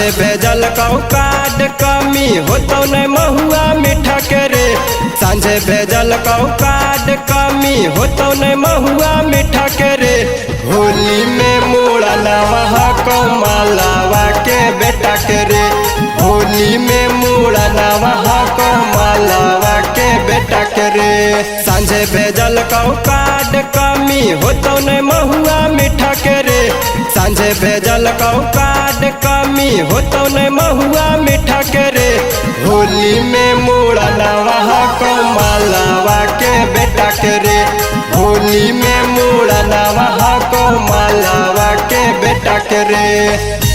सांझे भेजल कौ कार्ड कमी होतो न महुआ मीठा के रे। सांझे भेजल कौ कार्ड कमी होतो न महुआ मीठा के रे। होली में मुड़ा नवा कौ मालावा के बेटा के रे। होली में मुड़ा नवा कौ मालावा के बेटा के रे। सांझे भेजल कौ कार्ड कमी होतो न महुआ मीठा के रे। सांझे भेजल कौ कार्ड कमी होतो न महुआ मीठा के रे। होली में मुड़ा नवा कौ मालावा के बेटा के रे। होली में मुड़ा नवा कौ मालावा के बेटा के रे।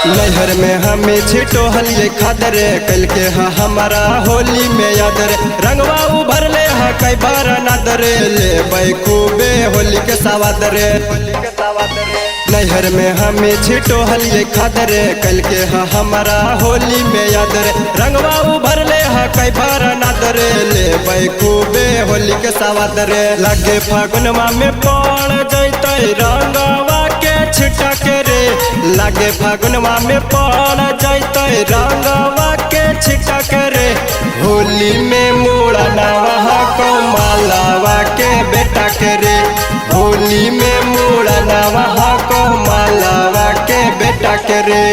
नैहर में हमें छिटो हलिए खादरे कल के हमारा होली में याद रे। रंगवा उभर ले कई बार नादरे ले बैकूबे होली के सवाद रे। नैहर में हमें छिटो हलिए खादरे कल के हमारा होली में याद रे। रंगवा उभर ले कई बार नादरे ले बैकूबे होली के सवाद रे। लगे फागुनमा में पड़ जैते रंगवा के छिटा के रे। लागे फागुनमा में पड़ जैते रंगवा के छिटा के रे। होली में मुड़ा नवा कौ मालावा के बेटा के रे। होली में मुड़ा नवा कौ मालावा के बेटा के रे।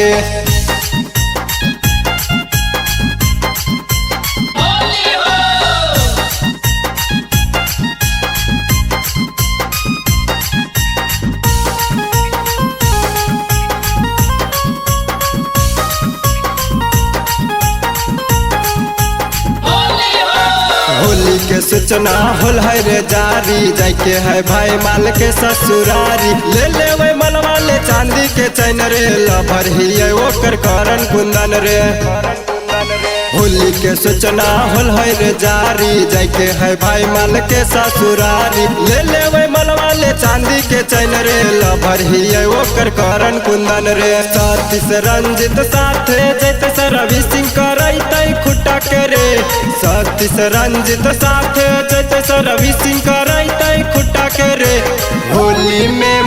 होली के सूचना होल है रे जारी जाके है भाई माल के ससुरारी। ले ले वही मनवा ले चांदी के चैन रे लभर ही ओकर करण कुंदन रे। होली के सूचना होल है रे जारी जाके है भाई माल के ससुरारी। ले ले वही मनवा ले चांदी के चैन रे लभर ही ओकर करण कुंदन रे। सतीश रंजित साथे जैते से रवि सिंह करैते खुटा के रे। सतीश रंजित साथे जैते से रवि सिंह करैते खुटा के रे। होली में